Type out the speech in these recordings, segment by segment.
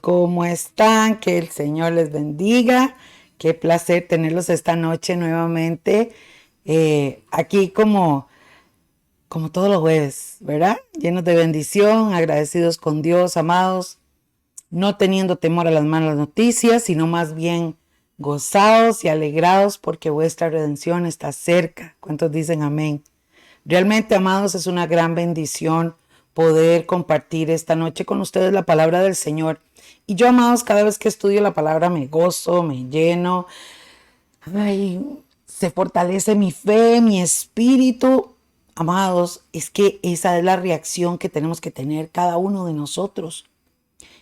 ¿cómo están? Que el Señor les bendiga. Qué placer tenerlos esta noche nuevamente aquí como todos los jueves, ¿verdad? Llenos de bendición, agradecidos con Dios, amados, no teniendo temor a las malas noticias, sino más bien gozados y alegrados porque vuestra redención está cerca. ¿Cuántos dicen amén? Realmente, amados, es una gran bendición poder compartir esta noche con ustedes la palabra del Señor. Y yo, amados, cada vez que estudio la palabra me gozo, me lleno. Ay, se fortalece mi fe, mi espíritu. Amados, es que esa es la reacción que tenemos que tener cada uno de nosotros.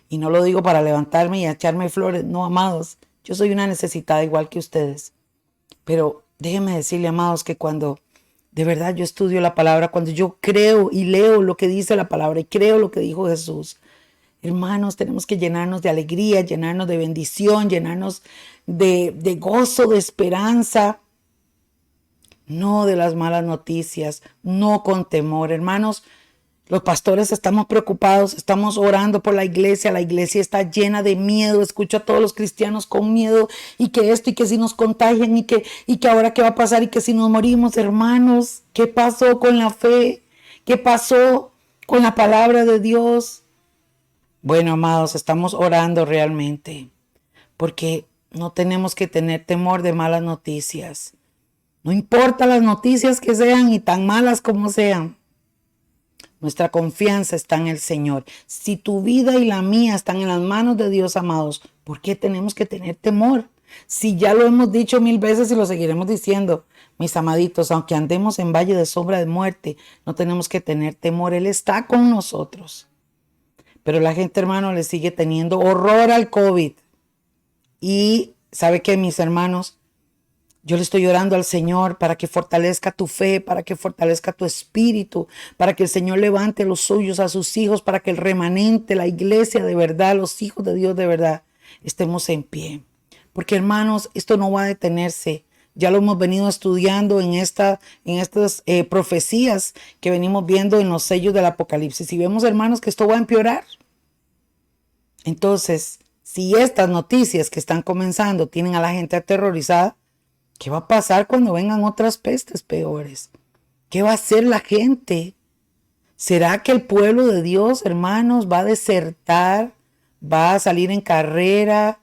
Y no lo digo para levantarme y echarme flores. No, amados, yo soy una necesitada igual que ustedes. Pero déjenme decirle, amados, que cuando de verdad yo estudio la palabra, cuando yo creo y leo lo que dice la palabra y creo lo que dijo Jesús, hermanos, tenemos que llenarnos de alegría, llenarnos de bendición, llenarnos de gozo, de esperanza, no de las malas noticias, no con temor. Hermanos, los pastores estamos preocupados, estamos orando por la iglesia está llena de miedo, escucho a todos los cristianos con miedo y que esto y que si nos contagian y que ahora qué va a pasar y que si nos morimos, hermanos, ¿qué pasó con la fe? ¿Qué pasó con la palabra de Dios? Bueno, amados, estamos orando realmente porque no tenemos que tener temor de malas noticias. No importa las noticias que sean y tan malas como sean. Nuestra confianza está en el Señor. Si tu vida y la mía están en las manos de Dios, amados, ¿por qué tenemos que tener temor? Si ya lo hemos dicho 1000 veces y lo seguiremos diciendo, mis amaditos, aunque andemos en valle de sombra de muerte, no tenemos que tener temor. Él está con nosotros. Pero la gente, hermano, le sigue teniendo horror al COVID. Y ¿sabe qué, mis hermanos? Yo le estoy orando al Señor para que fortalezca tu fe, para que fortalezca tu espíritu, para que el Señor levante a los suyos, a sus hijos, para que el remanente, la iglesia de verdad, los hijos de Dios de verdad, estemos en pie. Porque, hermanos, esto no va a detenerse. Ya lo hemos venido estudiando en estas profecías que venimos viendo en los sellos del Apocalipsis. Y vemos, hermanos, que esto va a empeorar. Entonces, si estas noticias que están comenzando tienen a la gente aterrorizada, ¿qué va a pasar cuando vengan otras pestes peores? ¿Qué va a hacer la gente? ¿Será que el pueblo de Dios, hermanos, va a desertar? ¿Va a salir en carrera?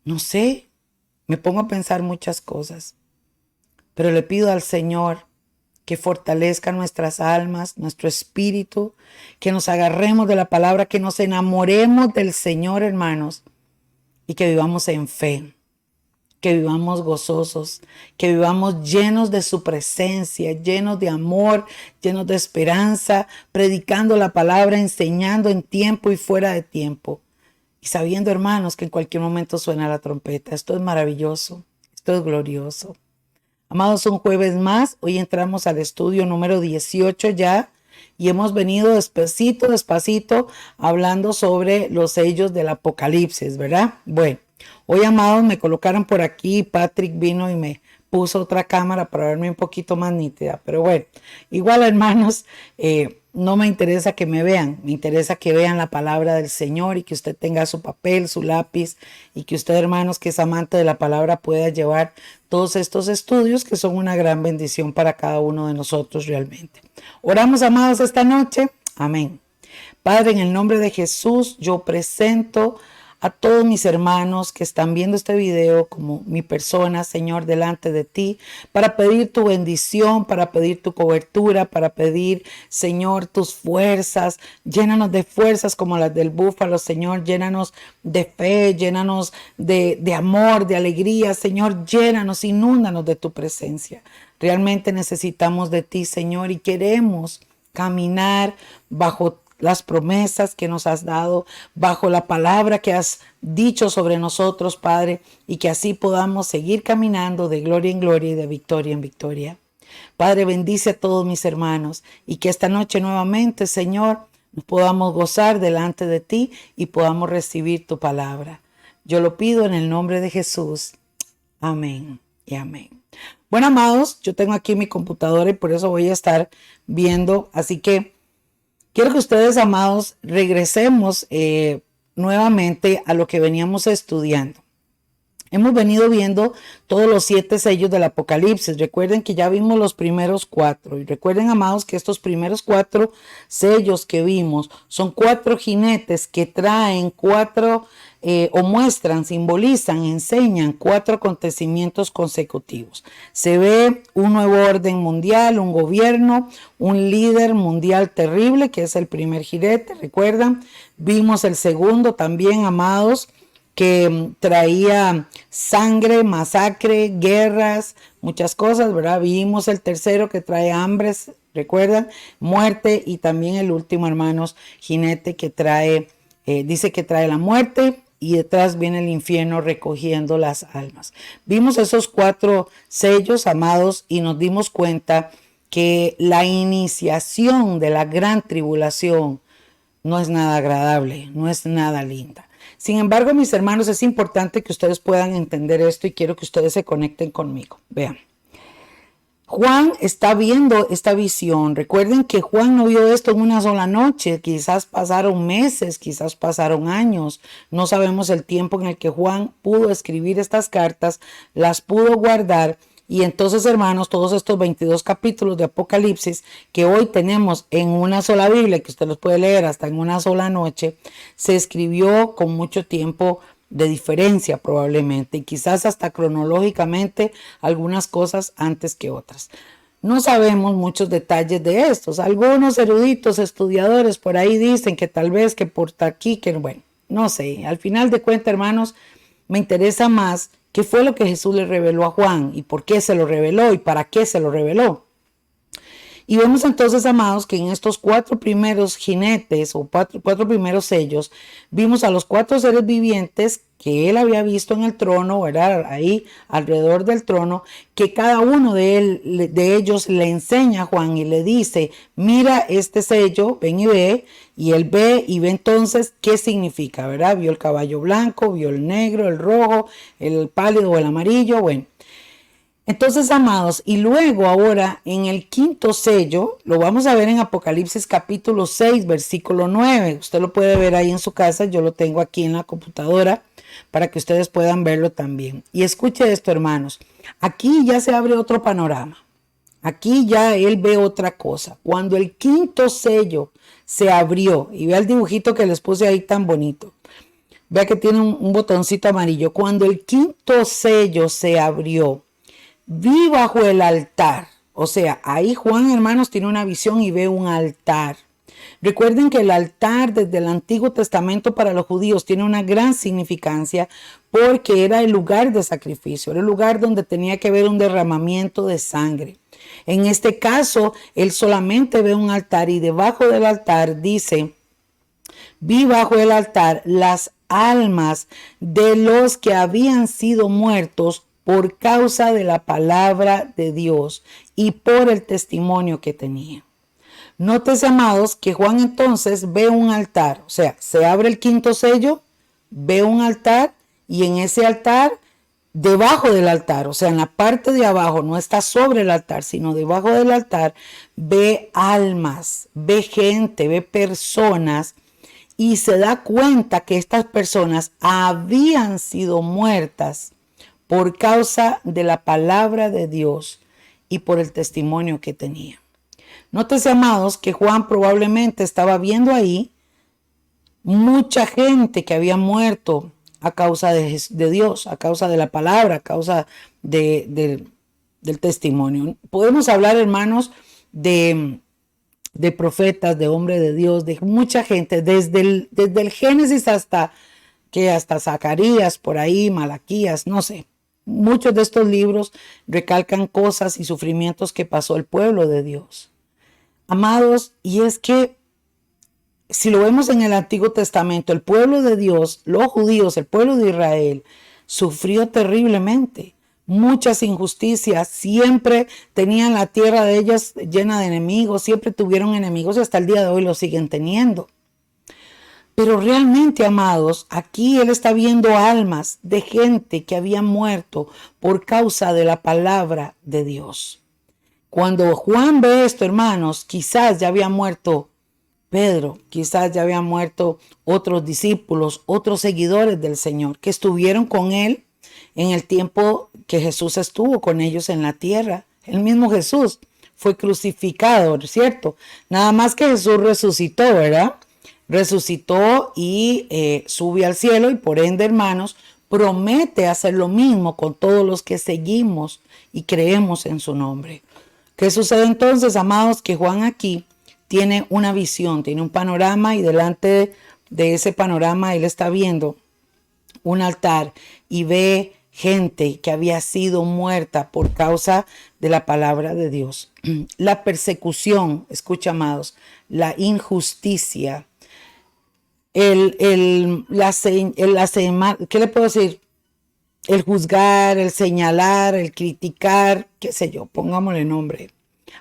No sé. Me pongo a pensar muchas cosas. Pero le pido al Señor que fortalezca nuestras almas, nuestro espíritu, que nos agarremos de la palabra, que nos enamoremos del Señor, hermanos, y que vivamos en fe. Que vivamos gozosos, que vivamos llenos de su presencia, llenos de amor, llenos de esperanza, predicando la palabra, enseñando en tiempo y fuera de tiempo. Y sabiendo, hermanos, que en cualquier momento suena la trompeta. Esto es maravilloso, esto es glorioso. Amados, un jueves más, hoy entramos al estudio número 18 ya, y hemos venido despacito, hablando sobre los sellos del Apocalipsis, ¿verdad? Bueno. Hoy, amados, me colocaron por aquí, Patrick vino y me puso otra cámara para verme un poquito más nítida, pero bueno, igual, hermanos, no me interesa que me vean, me interesa que vean la palabra del Señor y que usted tenga su papel, su lápiz y que usted, hermanos, que es amante de la palabra, pueda llevar todos estos estudios que son una gran bendición para cada uno de nosotros realmente. Oramos, amados, esta noche. Amén. Padre, en el nombre de Jesús, yo presento a todos mis hermanos que están viendo este video como mi persona, Señor, delante de ti, para pedir tu bendición, para pedir tu cobertura, para pedir, Señor, tus fuerzas. Llénanos de fuerzas como las del búfalo, Señor. Llénanos de fe, llénanos de amor, de alegría, Señor. Llénanos, inúndanos de tu presencia. Realmente necesitamos de ti, Señor, y queremos caminar bajo las promesas que nos has dado, bajo la palabra que has dicho sobre nosotros, Padre, y que así podamos seguir caminando de gloria en gloria y de victoria en victoria. Padre, bendice a todos mis hermanos y que esta noche nuevamente, Señor, nos podamos gozar delante de ti y podamos recibir tu palabra. Yo lo pido en el nombre de Jesús. Amén y amén. Bueno, amados, yo tengo aquí mi computadora y por eso voy a estar viendo, así que quiero que ustedes, amados, regresemos nuevamente a lo que veníamos estudiando. Hemos venido viendo todos los 7 sellos del Apocalipsis. Recuerden que ya vimos los primeros 4. Y recuerden, amados, que estos primeros 4 sellos que vimos son 4 jinetes que traen 4 o muestran, simbolizan, enseñan 4 acontecimientos consecutivos. Se ve un nuevo orden mundial, un gobierno, un líder mundial terrible, que es el primer jinete. Recuerdan, vimos el segundo también, amados, que traía sangre, masacre, guerras, muchas cosas, ¿verdad? Vimos el tercero que trae hambres, recuerdan, muerte, y también el último, hermanos, jinete que trae, dice que trae la muerte, y detrás viene el infierno recogiendo las almas. Vimos esos 4 sellos, amados, y nos dimos cuenta que la iniciación de la gran tribulación no es nada agradable, no es nada linda. Sin embargo, mis hermanos, es importante que ustedes puedan entender esto y quiero que ustedes se conecten conmigo. Vean, Juan está viendo esta visión. Recuerden que Juan no vio esto en una sola noche. Quizás pasaron meses, quizás pasaron años. No sabemos el tiempo en el que Juan pudo escribir estas cartas, las pudo guardar. Y entonces, hermanos, todos estos 22 capítulos de Apocalipsis que hoy tenemos en una sola Biblia, que usted los puede leer hasta en una sola noche, se escribió con mucho tiempo de diferencia probablemente, y quizás hasta cronológicamente algunas cosas antes que otras. No sabemos muchos detalles de estos. Algunos eruditos, estudiadores por ahí dicen que tal vez que por aquí, que bueno, no sé. Al final de cuentas, hermanos, me interesa más qué fue lo que Jesús le reveló a Juan y por qué se lo reveló y para qué se lo reveló. Y vemos entonces, amados, que en estos 4 primeros jinetes o 4 primeros sellos, vimos a los 4 seres vivientes que él había visto en el trono, ¿verdad? Ahí alrededor del trono, que cada uno de ellos le enseña a Juan y le dice, mira este sello, ven y ve, y él ve y ve entonces qué significa, ¿verdad? Vio el caballo blanco, vio el negro, el rojo, el pálido o el amarillo, bueno. Entonces, amados, y luego ahora en el 5º sello, lo vamos a ver en Apocalipsis capítulo 6, versículo 9. Usted lo puede ver ahí en su casa, yo lo tengo aquí en la computadora para que ustedes puedan verlo también. Y escuche esto, hermanos, aquí ya se abre otro panorama. Aquí ya él ve otra cosa. Cuando el 5º sello se abrió, y vea el dibujito que les puse ahí tan bonito. Vea que tiene un botoncito amarillo. Cuando el 5º sello se abrió, vi bajo el altar, o sea, ahí Juan, hermanos, tiene una visión y ve un altar. Recuerden que el altar desde el Antiguo Testamento para los judíos tiene una gran significancia porque era el lugar de sacrificio, era el lugar donde tenía que haber un derramamiento de sangre. En este caso, él solamente ve un altar y debajo del altar dice, vi bajo el altar las almas de los que habían sido muertos por causa de la palabra de Dios y por el testimonio que tenía. Nótese, amados, que Juan entonces ve un altar, o sea, se abre el 5º sello, ve un altar y en ese altar, debajo del altar, o sea, en la parte de abajo, no está sobre el altar, sino debajo del altar, ve almas, ve gente, ve personas y se da cuenta que estas personas habían sido muertas por causa de la palabra de Dios y por el testimonio que tenía. Nótese, amados, que Juan probablemente estaba viendo ahí mucha gente que había muerto a causa de Dios, a causa de la palabra, a causa del testimonio. Podemos hablar, hermanos, de profetas, de hombres de Dios, de mucha gente, desde el Génesis hasta Zacarías, por ahí, Malaquías, no sé. Muchos de estos libros recalcan cosas y sufrimientos que pasó el pueblo de Dios. Amados, y es que si lo vemos en el Antiguo Testamento, el pueblo de Dios, los judíos, el pueblo de Israel, sufrió terriblemente. Muchas injusticias, siempre tenían la tierra de ellas llena de enemigos, siempre tuvieron enemigos y hasta el día de hoy lo siguen teniendo. Pero realmente, amados, aquí él está viendo almas de gente que había muerto por causa de la palabra de Dios. Cuando Juan ve esto, hermanos, quizás ya había muerto Pedro, quizás ya habían muerto otros discípulos, otros seguidores del Señor que estuvieron con él en el tiempo que Jesús estuvo con ellos en la tierra. El mismo Jesús fue crucificado, ¿cierto? Nada más que Jesús resucitó, ¿verdad? Resucitó y sube al cielo y por ende, hermanos, promete hacer lo mismo con todos los que seguimos y creemos en su nombre. ¿Qué sucede entonces, amados? Que Juan aquí tiene una visión, tiene un panorama y delante de ese panorama él está viendo un altar y ve gente que había sido muerta por causa de la palabra de Dios. La persecución, escucha, amados, la injusticia, ¿qué le puedo decir? El juzgar, el señalar, el criticar, qué sé yo, pongámosle nombre,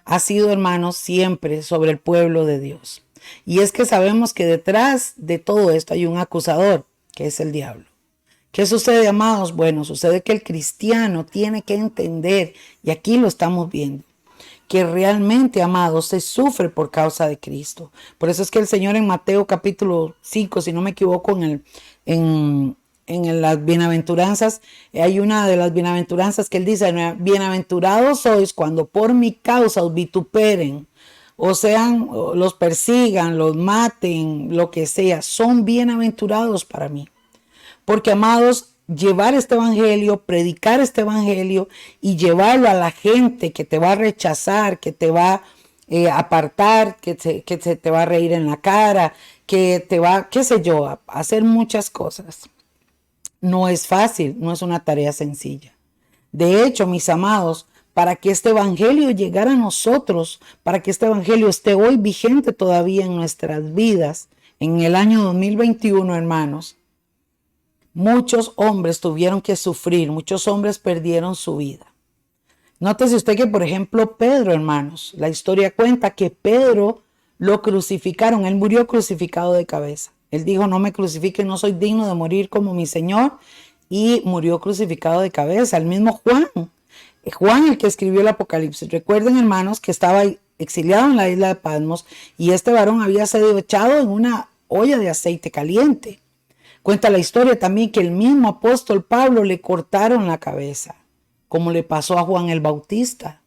ha sido, hermanos, siempre sobre el pueblo de Dios. Y es que sabemos que detrás de todo esto hay un acusador, que es el diablo. ¿Qué sucede, amados? Bueno, sucede que el cristiano tiene que entender, y aquí lo estamos viendo, que realmente, amados, se sufre por causa de Cristo. Por eso es que el Señor en Mateo capítulo 5, si no me equivoco, en las bienaventuranzas, hay una de las bienaventuranzas que él dice: bienaventurados sois cuando por mi causa os vituperen, o sean, los persigan, los maten, lo que sea, son bienaventurados para mí. Porque, amados, llevar este evangelio, predicar este evangelio y llevarlo a la gente que te va a rechazar, que te va a apartar, que se te va a reír en la cara, que te va, qué sé yo, a hacer muchas cosas. No es fácil, no es una tarea sencilla. De hecho, mis amados, para que este evangelio llegara a nosotros, para que este evangelio esté hoy vigente todavía en nuestras vidas, en el año 2021, hermanos, muchos hombres tuvieron que sufrir, muchos hombres perdieron su vida. Nótese usted que, por ejemplo, Pedro, hermanos, la historia cuenta que Pedro lo crucificaron, él murió crucificado de cabeza. Él dijo: no me crucifiquen, no soy digno de morir como mi Señor, y murió crucificado de cabeza. El mismo Juan, el que escribió el Apocalipsis. Recuerden, hermanos, que estaba exiliado en la isla de Patmos y este varón había sido echado en una olla de aceite caliente. Cuenta la historia también que el mismo apóstol Pablo le cortaron la cabeza, como le pasó a Juan el Bautista.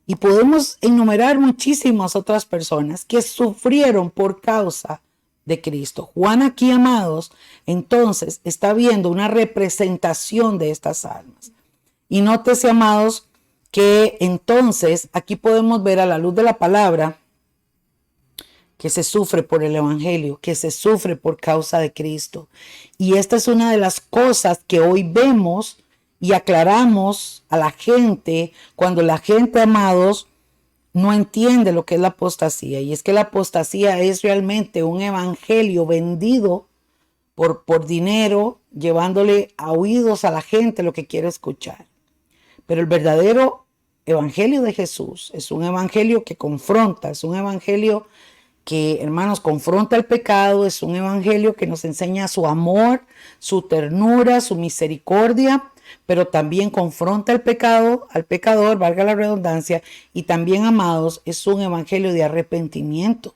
Y podemos enumerar muchísimas otras personas que sufrieron por causa de Cristo. Juan aquí, amados, entonces está viendo una representación de estas almas. Y nótese, amados, que entonces aquí podemos ver a la luz de la palabra que se sufre por el evangelio, que se sufre por causa de Cristo. Y esta es una de las cosas que hoy vemos y aclaramos a la gente cuando la gente, amados, no entiende lo que es la apostasía. Y es que la apostasía es realmente un evangelio vendido por dinero, llevándole a oídos a la gente lo que quiere escuchar. Pero el verdadero evangelio de Jesús es un evangelio que confronta, es un evangelio que, hermanos, confronta el pecado, es un evangelio que nos enseña su amor, su ternura, su misericordia, pero también confronta el pecado, al pecador, valga la redundancia, y también, amados, es un evangelio de arrepentimiento.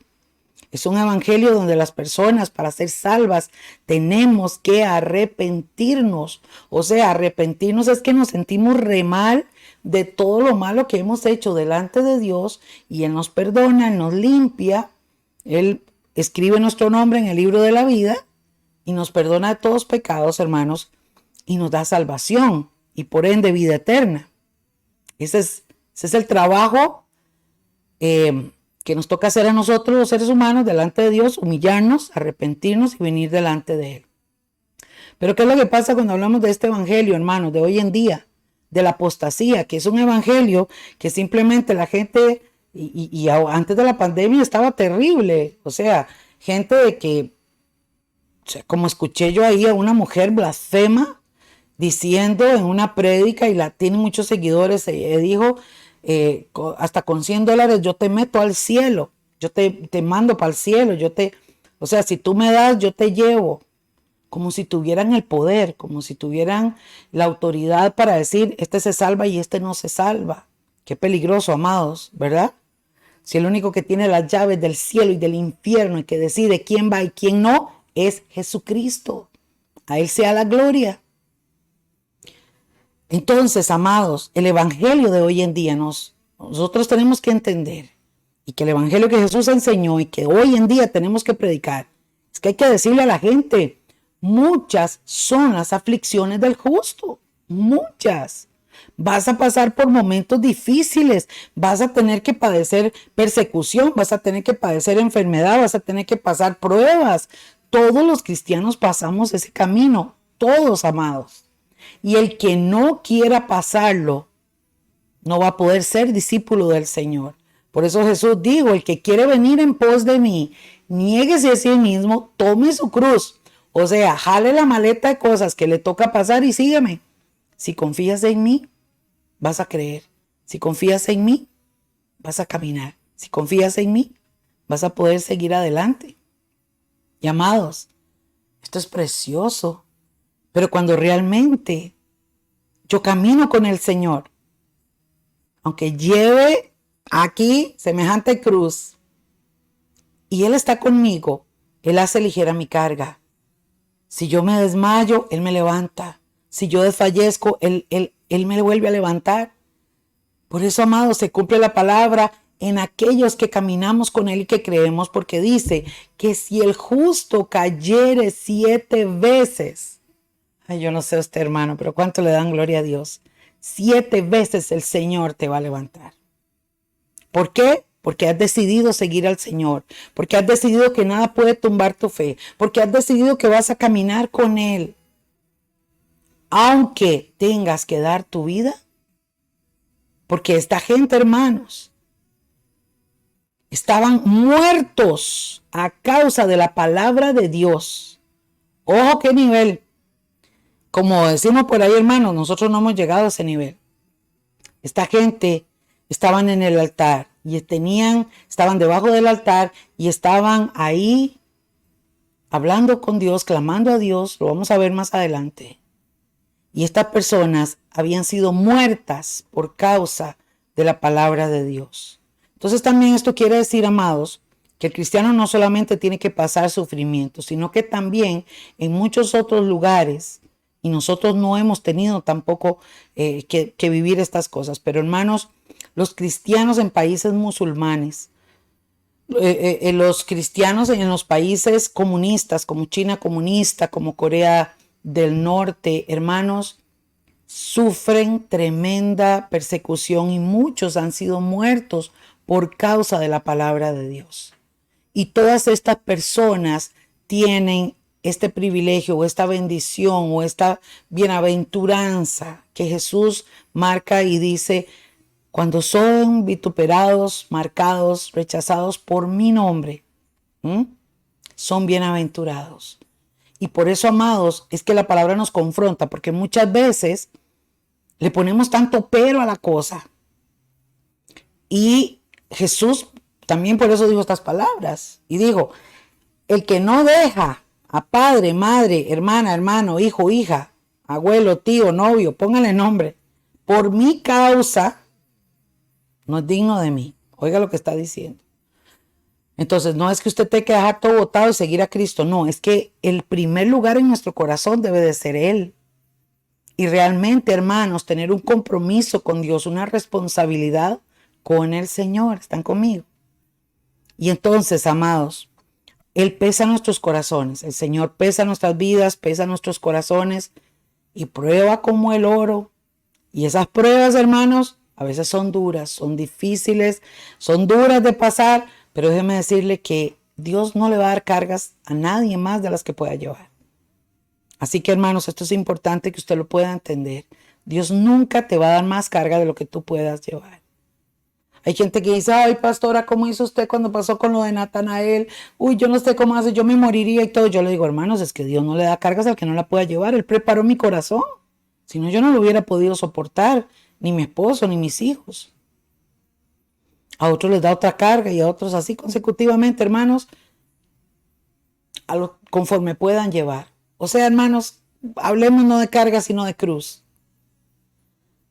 Es un evangelio donde las personas, para ser salvas, tenemos que arrepentirnos. O sea, arrepentirnos es que nos sentimos re mal de todo lo malo que hemos hecho delante de Dios y Él nos perdona, Él nos limpia, Él escribe nuestro nombre en el libro de la vida y nos perdona de todos pecados, hermanos, y nos da salvación y por ende vida eterna. Ese es el trabajo que nos toca hacer a nosotros los seres humanos delante de Dios: humillarnos, arrepentirnos y venir delante de Él. Pero ¿qué es lo que pasa cuando hablamos de este evangelio, hermanos, de hoy en día? De la apostasía, que es un evangelio que simplemente la gente, y antes de la pandemia estaba terrible, o sea, gente de que, o sea, como escuché yo ahí a una mujer blasfema diciendo en una prédica, y la tiene muchos seguidores, dijo, hasta con $100 yo te meto al cielo, yo te mando para el cielo, o sea, si tú me das, yo te llevo. Como si tuvieran el poder, como si tuvieran la autoridad para decir: este se salva y este no se salva. Qué peligroso, amados, ¿verdad? si el único que tiene las llaves del cielo y del infierno y que decide quién va y quién no, es Jesucristo. A Él sea la gloria. Entonces, amados, el evangelio de hoy en día nosotros tenemos que entender, y que el evangelio que Jesús enseñó y que hoy en día tenemos que predicar, es que hay que decirle a la gente, muchas son las aflicciones del justo, muchas. Vas a pasar por momentos difíciles, vas a tener que padecer persecución, vas a tener que padecer enfermedad, vas a tener que pasar pruebas. Todos los cristianos pasamos ese camino, todos, amados. Y el que no quiera pasarlo, no va a poder ser discípulo del Señor. Por eso Jesús dijo, el que quiere venir en pos de mí, niéguese a sí mismo, tome su cruz. O sea, jale la maleta de cosas que le toca pasar y sígueme. Si confías en mí, vas a creer. Si confías en mí, vas a caminar. Si confías en mí, vas a poder seguir adelante. Y amados, esto es precioso. Pero cuando realmente yo camino con el Señor, aunque lleve aquí semejante cruz y Él está conmigo, Él hace ligera mi carga. Si yo me desmayo, Él me levanta. Si yo desfallezco, Él me vuelve a levantar. Por eso, amados, se cumple la palabra en aquellos que caminamos con Él y que creemos, porque dice que si el justo cayere 7 veces, ay, yo no sé usted, hermano, pero cuánto le dan gloria a Dios, 7 veces el Señor te va a levantar. ¿Por qué? Porque has decidido seguir al Señor, porque has decidido que nada puede tumbar tu fe, porque has decidido que vas a caminar con Él. Aunque tengas que dar tu vida, porque esta gente, hermanos, estaban muertos a causa de la palabra de Dios. Ojo, qué nivel. Como decimos por ahí, hermanos, nosotros no hemos llegado a ese nivel. Esta gente estaban en el altar y estaban debajo del altar y estaban ahí hablando con Dios, clamando a Dios. Lo vamos a ver más adelante. Y estas personas habían sido muertas por causa de la palabra de Dios. Entonces también esto quiere decir, amados, que el cristiano no solamente tiene que pasar sufrimiento, sino que también en muchos otros lugares, y nosotros no hemos tenido tampoco que vivir estas cosas. Pero hermanos, los cristianos en países musulmanes, los cristianos en los países comunistas, como China comunista, como Corea del Norte, hermanos, sufren tremenda persecución y muchos han sido muertos por causa de la palabra de Dios. Y todas estas personas tienen este privilegio o esta bendición o esta bienaventuranza que Jesús marca y dice, cuando son vituperados, marcados, rechazados por mi nombre, son bienaventurados. Y por eso, amados, es que la palabra nos confronta, porque muchas veces le ponemos tanto pero a la cosa. Y Jesús también por eso dijo estas palabras. Y dijo, el que no deja a padre, madre, hermana, hermano, hijo, hija, abuelo, tío, novio, póngale nombre, por mi causa, no es digno de mí. Oiga lo que está diciendo. Entonces, no es que usted tenga que dejar todo botado y seguir a Cristo. No, es que el primer lugar en nuestro corazón debe de ser Él. Y realmente, hermanos, tener un compromiso con Dios, una responsabilidad con el Señor. ¿Están conmigo? Y entonces, amados, Él pesa nuestros corazones. El Señor pesa nuestras vidas, pesa nuestros corazones y prueba como el oro. Y esas pruebas, hermanos, a veces son duras, son difíciles, son duras de pasar, pero déjeme decirle que Dios no le va a dar cargas a nadie más de las que pueda llevar. Así que, hermanos, esto es importante que usted lo pueda entender. Dios nunca te va a dar más carga de lo que tú puedas llevar. Hay gente que dice, ay, pastora, ¿cómo hizo usted cuando pasó con lo de Natanael? Uy, yo no sé cómo hace, yo me moriría y todo. Yo le digo, hermanos, es que Dios no le da cargas al que no la pueda llevar. Él preparó mi corazón. Si no, yo no lo hubiera podido soportar, ni mi esposo, ni mis hijos. A otros les da otra carga y a otros así consecutivamente, hermanos, conforme puedan llevar. O sea, hermanos, hablemos no de carga, sino de cruz.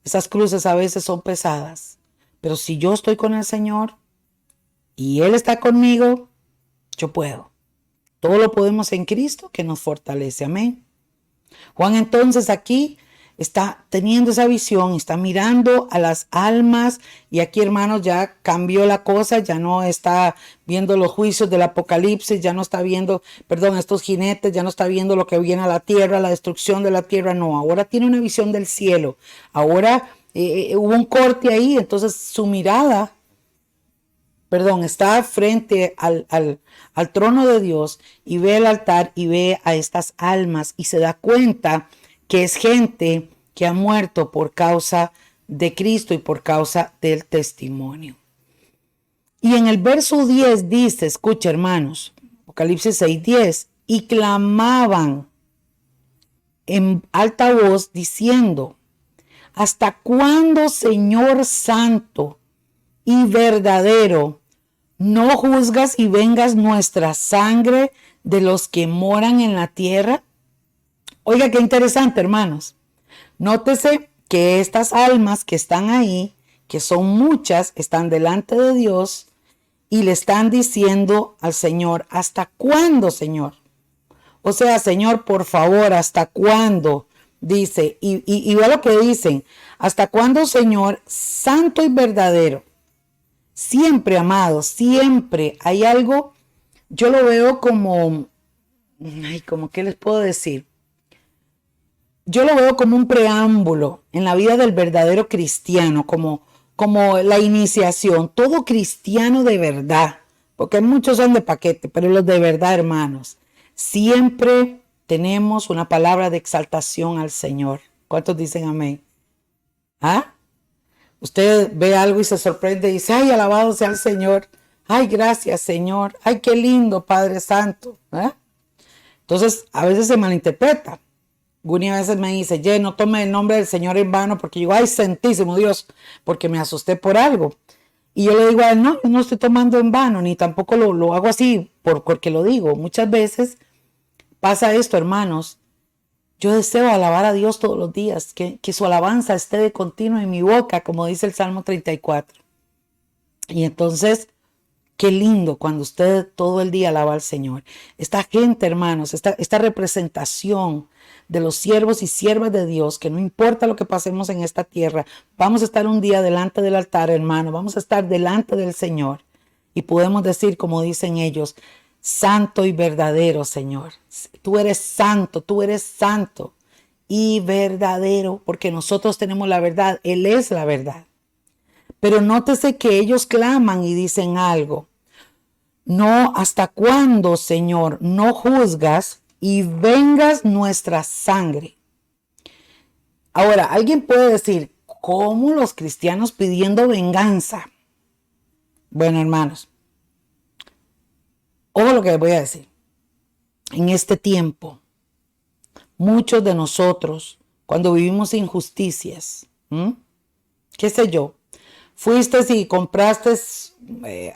Esas cruces a veces son pesadas, pero si yo estoy con el Señor, y Él está conmigo, yo puedo. Todo lo podemos en Cristo que nos fortalece. Amén. Juan entonces aquí está teniendo esa visión, está mirando a las almas y aquí, hermanos, ya cambió la cosa, ya no está viendo los juicios del Apocalipsis, ya no está viendo, estos jinetes, ya no está viendo lo que viene a la tierra, la destrucción de la tierra, no, ahora tiene una visión del cielo, ahora hubo un corte ahí, entonces su mirada, está frente al trono de Dios y ve el altar y ve a estas almas y se da cuenta que es gente que ha muerto por causa de Cristo y por causa del testimonio. Y en el verso 10 dice, escucha hermanos, Apocalipsis 6:10, y clamaban en alta voz diciendo, ¿hasta cuándo, Señor Santo y verdadero, no juzgas y vengas nuestra sangre de los que moran en la tierra? Oiga, qué interesante, hermanos. Nótese que estas almas que están ahí, que son muchas, están delante de Dios y le están diciendo al Señor, ¿hasta cuándo, Señor? O sea, Señor, por favor, ¿hasta cuándo? Dice, y ve lo que dicen, ¿hasta cuándo, Señor, santo y verdadero? Siempre, amados, siempre hay algo, yo lo veo como, ¿qué les puedo decir? Yo lo veo como un preámbulo en la vida del verdadero cristiano, como la iniciación. Todo cristiano de verdad, porque muchos son de paquete, pero los de verdad, hermanos, siempre tenemos una palabra de exaltación al Señor. ¿Cuántos dicen amén? ¿Ah? Usted ve algo y se sorprende y dice, ay, alabado sea el Señor. Ay, gracias, Señor. Ay, qué lindo, Padre Santo. Entonces, a veces se malinterpreta. Guni a veces me dice, no tome el nombre del Señor en vano, porque yo, ay, santísimo Dios, porque me asusté por algo. Y yo le digo a él, no, yo no estoy tomando en vano, ni tampoco lo hago así porque lo digo. Muchas veces pasa esto, hermanos. Yo deseo alabar a Dios todos los días, que su alabanza esté de continuo en mi boca, como dice el Salmo 34. Y entonces, qué lindo cuando usted todo el día alaba al Señor. Esta gente, hermanos, esta representación de los siervos y siervas de Dios, que no importa lo que pasemos en esta tierra, vamos a estar un día delante del altar, hermano, vamos a estar delante del Señor. Y podemos decir, como dicen ellos, santo y verdadero, Señor. Tú eres santo y verdadero, porque nosotros tenemos la verdad, Él es la verdad. Pero nótese que ellos claman y dicen algo. No, ¿hasta cuándo, Señor, no juzgas y vengas nuestra sangre? Ahora, alguien puede decir, ¿cómo los cristianos pidiendo venganza? Bueno, hermanos, ojo lo que les voy a decir. En este tiempo, muchos de nosotros, cuando vivimos injusticias, qué sé yo, fuiste y compraste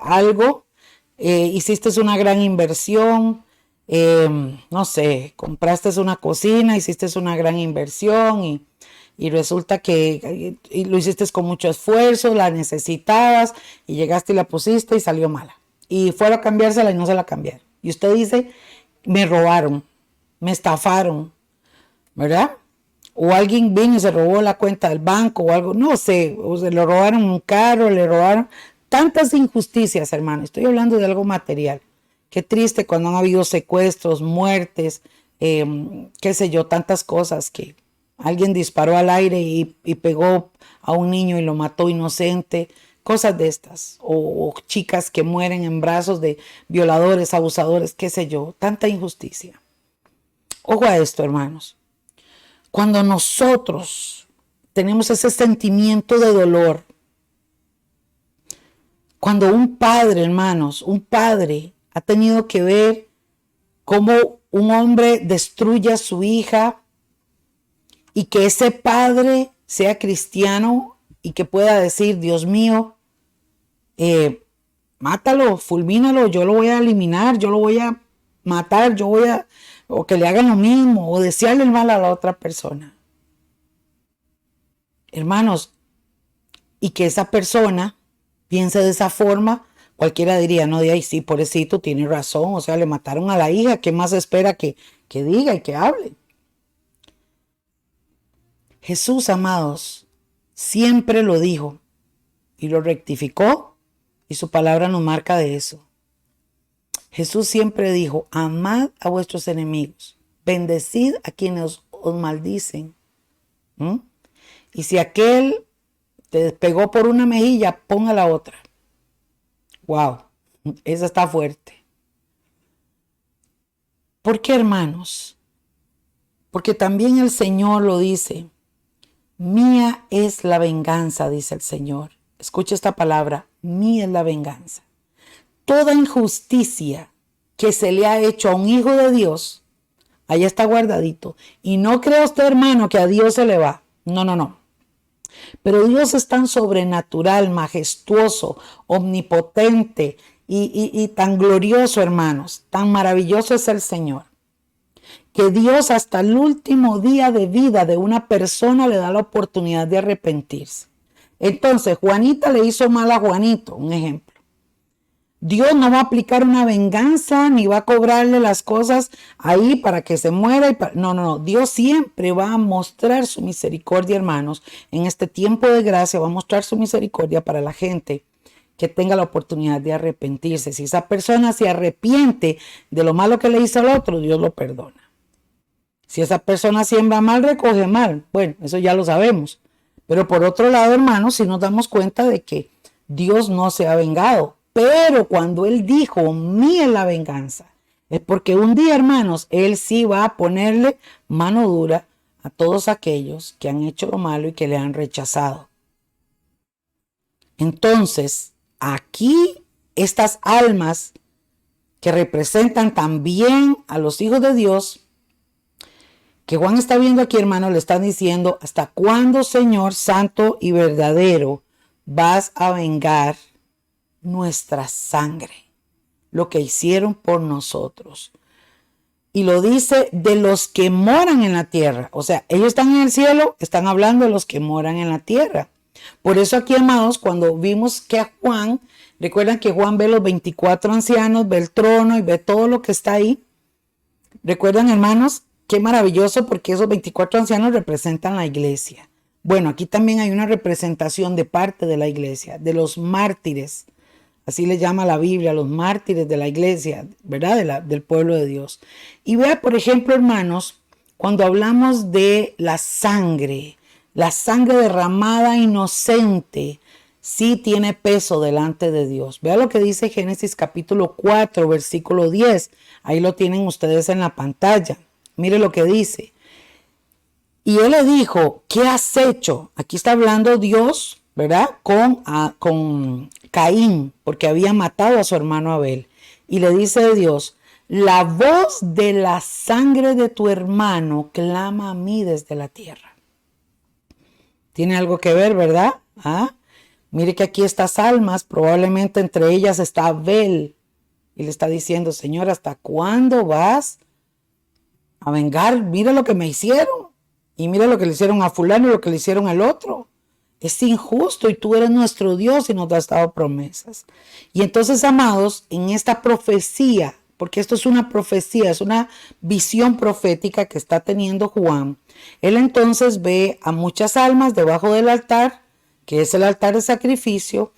algo, hiciste una gran inversión, no sé, compraste una cocina, hiciste una gran inversión y resulta que lo hiciste con mucho esfuerzo, la necesitabas y llegaste y la pusiste y salió mala. Y fueron a cambiársela y no se la cambiaron. Y usted dice, me robaron, me estafaron, ¿verdad? O alguien vino y se robó la cuenta del banco o algo, no sé, o se le robaron un carro, le robaron tantas injusticias, hermano. Estoy hablando de algo material. Qué triste cuando han habido secuestros, muertes, qué sé yo, tantas cosas que alguien disparó al aire y pegó a un niño y lo mató inocente. Cosas de estas, o chicas que mueren en brazos de violadores, abusadores, qué sé yo, tanta injusticia. Ojo a esto, hermanos. Cuando nosotros tenemos ese sentimiento de dolor, cuando un padre, hermanos, un padre ha tenido que ver cómo un hombre destruye a su hija y que ese padre sea cristiano y que pueda decir, Dios mío, mátalo, fulmínalo, yo lo voy a eliminar, yo lo voy a matar, o que le hagan lo mismo, o desearle el mal a la otra persona. Hermanos, y que esa persona piense de esa forma Cualquiera diría, no, de ahí sí, pobrecito, tiene razón, o sea, le mataron a la hija, ¿qué más espera que diga y que hable? Jesús, amados, siempre lo dijo y lo rectificó, y su palabra nos marca de eso. Jesús siempre dijo, amad a vuestros enemigos, bendecid a quienes os maldicen. Y si aquel te pegó por una mejilla, ponga la otra. Wow, esa está fuerte. ¿Por qué, hermanos? Porque también el Señor lo dice. Mía es la venganza, dice el Señor. Escucha esta palabra, mía es la venganza. Toda injusticia que se le ha hecho a un hijo de Dios, ahí está guardadito. Y no crea usted, hermano, que a Dios se le va. No, no, no. Pero Dios es tan sobrenatural, majestuoso, omnipotente y tan glorioso, hermanos. Tan maravilloso es el Señor, que Dios hasta el último día de vida de una persona le da la oportunidad de arrepentirse. Entonces, Juanita le hizo mal a Juanito, un ejemplo. Dios no va a aplicar una venganza ni va a cobrarle las cosas ahí para que se muera. No, no, no. Dios siempre va a mostrar su misericordia, hermanos. En este tiempo de gracia va a mostrar su misericordia para la gente que tenga la oportunidad de arrepentirse. Si esa persona se arrepiente de lo malo que le hizo al otro, Dios lo perdona. Si esa persona siembra mal, recoge mal. Bueno, eso ya lo sabemos. Pero por otro lado, hermanos, si nos damos cuenta de que Dios no se ha vengado. Pero cuando Él dijo, mía es la venganza, es porque un día, hermanos, Él sí va a ponerle mano dura a todos aquellos que han hecho lo malo y que le han rechazado. Entonces, aquí estas almas que representan también a los hijos de Dios, que Juan está viendo aquí, hermano, le están diciendo, ¿hasta cuándo, Señor santo y verdadero, vas a vengar nuestra sangre, lo que hicieron por nosotros? Y lo dice de los que moran en la tierra. O sea, ellos están en el cielo, están hablando de los que moran en la tierra. Por eso aquí, amados, cuando vimos que a Juan, recuerdan que Juan ve los 24 ancianos, ve el trono y ve todo lo que está ahí. ¿Recuerdan, hermanos? Qué maravilloso, porque esos 24 ancianos representan la iglesia. Bueno, aquí también hay una representación de parte de la iglesia, de los mártires. Así le llama la Biblia, los mártires de la iglesia, ¿verdad? Del pueblo de Dios. Y vea, por ejemplo, hermanos, cuando hablamos de la sangre derramada inocente, sí tiene peso delante de Dios. Vea lo que dice Génesis capítulo 4, versículo 10. Ahí lo tienen ustedes en la pantalla. Mire lo que dice. Y él le dijo, ¿qué has hecho? Aquí está hablando Dios, ¿verdad? Con Caín, porque había matado a su hermano Abel. Y le dice Dios, la voz de la sangre de tu hermano clama a mí desde la tierra. Tiene algo que ver, ¿verdad? Mire que aquí estas almas, probablemente entre ellas está Abel. Y le está diciendo, Señor, ¿hasta cuándo vas a vengar? Mira lo que me hicieron. Y mira lo que le hicieron a fulano y lo que le hicieron al otro. Es injusto y tú eres nuestro Dios y nos has dado promesas. Y entonces, amados, en esta profecía, porque esto es una profecía, es una visión profética que está teniendo Juan, él entonces ve a muchas almas debajo del altar, que es el altar de sacrificio,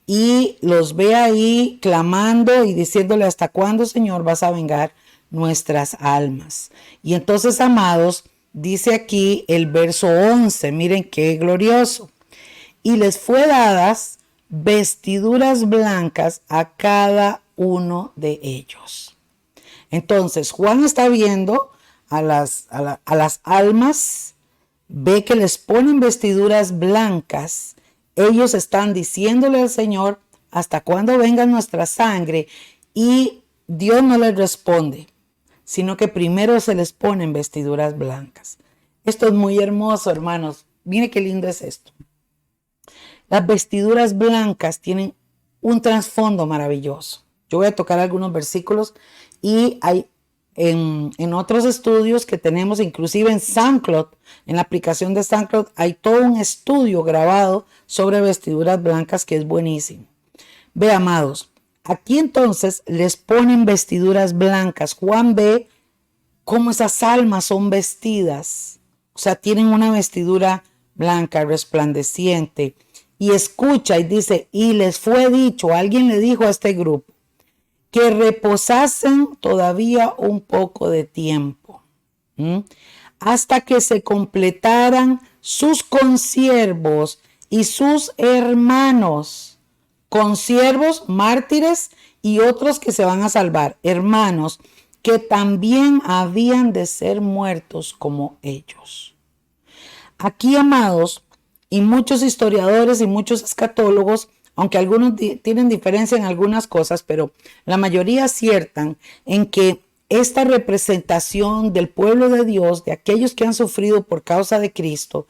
y los ve ahí clamando y diciéndole, ¿hasta cuándo, Señor, vas a vengar nuestras almas? Y entonces, amados, dice aquí el verso 11, miren qué glorioso. Y les fue dadas vestiduras blancas a cada uno de ellos. Entonces, Juan está viendo a las almas, ve que les ponen vestiduras blancas. Ellos están diciéndole al Señor, ¿hasta cuándo venga nuestra sangre? Y Dios no les responde, sino que primero se les ponen vestiduras blancas. Esto es muy hermoso, hermanos. Miren qué lindo es esto. Las vestiduras blancas tienen un trasfondo maravilloso. Yo voy a tocar algunos versículos y hay en otros estudios que tenemos, inclusive en SoundCloud, en la aplicación de SoundCloud, hay todo un estudio grabado sobre vestiduras blancas que es buenísimo. Ve, amados, Aquí entonces les ponen vestiduras blancas. Juan ve cómo esas almas son vestidas. O sea, tienen una vestidura blanca, resplandeciente. Y escucha y dice, y les fue dicho, alguien le dijo a este grupo, que reposasen todavía un poco de tiempo, hasta que se completaran sus consiervos y sus hermanos, consiervos, mártires y otros que se van a salvar, hermanos, que también habían de ser muertos como ellos. Aquí, amados, y muchos historiadores y muchos escatólogos, aunque algunos tienen diferencia en algunas cosas, pero la mayoría aciertan en que esta representación del pueblo de Dios, de aquellos que han sufrido por causa de Cristo,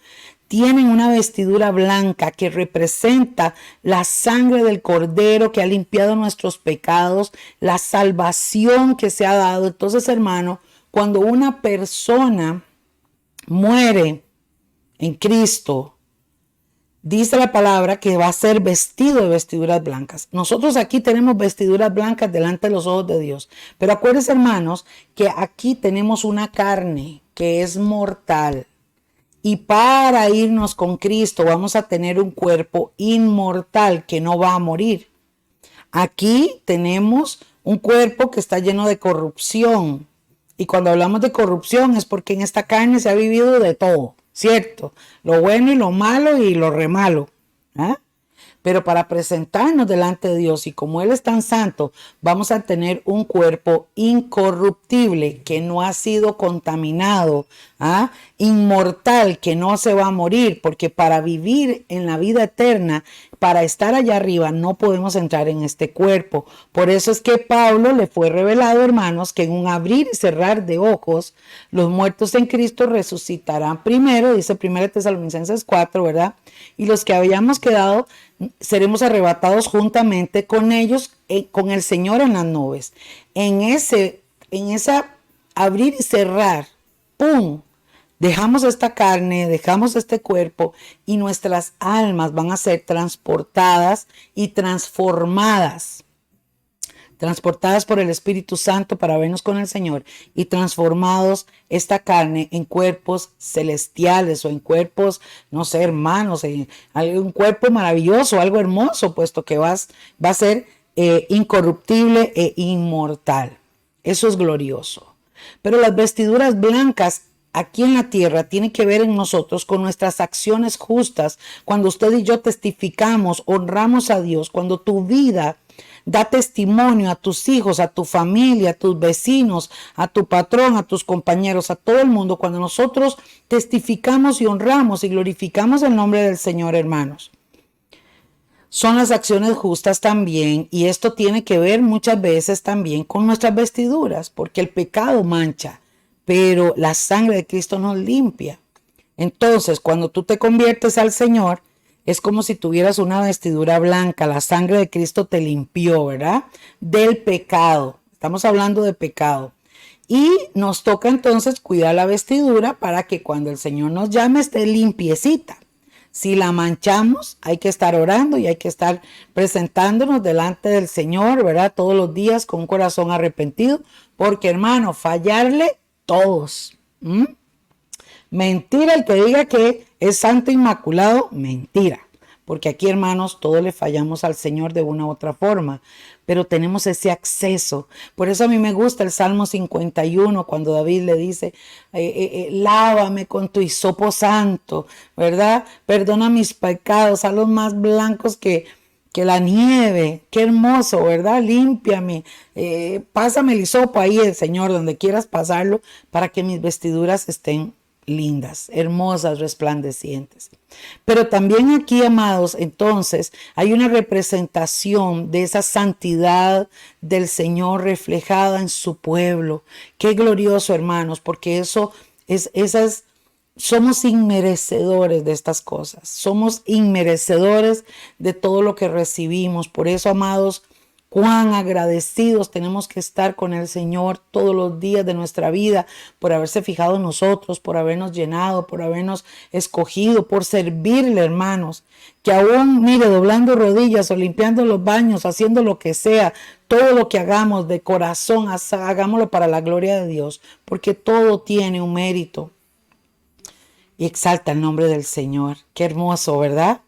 tienen una vestidura blanca que representa la sangre del Cordero que ha limpiado nuestros pecados, la salvación que se ha dado. Entonces, hermano, cuando una persona muere en Cristo, dice la palabra que va a ser vestido de vestiduras blancas. Nosotros aquí tenemos vestiduras blancas delante de los ojos de Dios. Pero acuérdense, hermanos, que aquí tenemos una carne que es mortal. Y para irnos con Cristo vamos a tener un cuerpo inmortal que no va a morir. Aquí tenemos un cuerpo que está lleno de corrupción. Y cuando hablamos de corrupción es porque en esta carne se ha vivido de todo, ¿cierto? Lo bueno y lo malo y lo re malo. Pero para presentarnos delante de Dios y como Él es tan santo, vamos a tener un cuerpo incorruptible que no ha sido contaminado, inmortal, que no se va a morir, porque para vivir en la vida eterna, para estar allá arriba, no podemos entrar en este cuerpo. Por eso es que Pablo le fue revelado, hermanos, que en un abrir y cerrar de ojos, los muertos en Cristo resucitarán primero, dice 1 Tesalonicenses 4, ¿verdad? Y los que habíamos quedado seremos arrebatados juntamente con ellos, con el Señor en las nubes. En esa abrir y cerrar, ¡pum!, dejamos esta carne, dejamos este cuerpo y nuestras almas van a ser transportadas y transportadas por el Espíritu Santo para vernos con el Señor y transformados esta carne en cuerpos celestiales o en cuerpos, no sé, hermanos, en un cuerpo maravilloso, algo hermoso, puesto que va a ser incorruptible e inmortal. Eso es glorioso. Pero las vestiduras blancas aquí en la tierra tienen que ver en nosotros con nuestras acciones justas. Cuando usted y yo testificamos, honramos a Dios, cuando tu vida da testimonio a tus hijos, a tu familia, a tus vecinos, a tu patrón, a tus compañeros, a todo el mundo. Cuando nosotros testificamos y honramos y glorificamos el nombre del Señor, hermanos, son las acciones justas también. Y esto tiene que ver muchas veces también con nuestras vestiduras, porque el pecado mancha, pero la sangre de Cristo nos limpia. Entonces, cuando tú te conviertes al Señor, es como si tuvieras una vestidura blanca. La sangre de Cristo te limpió, ¿verdad? Del pecado. Estamos hablando de pecado. Y nos toca entonces cuidar la vestidura para que cuando el Señor nos llame esté limpiecita. Si la manchamos, hay que estar orando y hay que estar presentándonos delante del Señor, ¿verdad? Todos los días con un corazón arrepentido. Porque, hermano, fallarle todos. Mentira el que diga que es santo inmaculado, mentira. Porque aquí, hermanos, todos le fallamos al Señor de una u otra forma, pero tenemos ese acceso. Por eso a mí me gusta el Salmo 51, cuando David le dice, lávame con tu hisopo santo, ¿verdad? Perdona mis pecados, a los más blancos que la nieve. Qué hermoso, ¿verdad? Límpiame, pásame el hisopo ahí, el Señor, donde quieras pasarlo, para que mis vestiduras estén lindas, hermosas, resplandecientes. Pero también aquí, amados, entonces hay una representación de esa santidad del Señor reflejada en su pueblo. Qué glorioso, hermanos, porque somos inmerecedores de estas cosas, somos inmerecedores de todo lo que recibimos. Por eso, amados, Cuán agradecidos tenemos que estar con el Señor todos los días de nuestra vida por haberse fijado en nosotros, por habernos llenado, por habernos escogido, por servirle, hermanos. Que aún, mire, doblando rodillas o limpiando los baños, haciendo lo que sea, todo lo que hagamos de corazón, hagámoslo para la gloria de Dios, porque todo tiene un mérito. Y exalta el nombre del Señor. Qué hermoso, ¿verdad?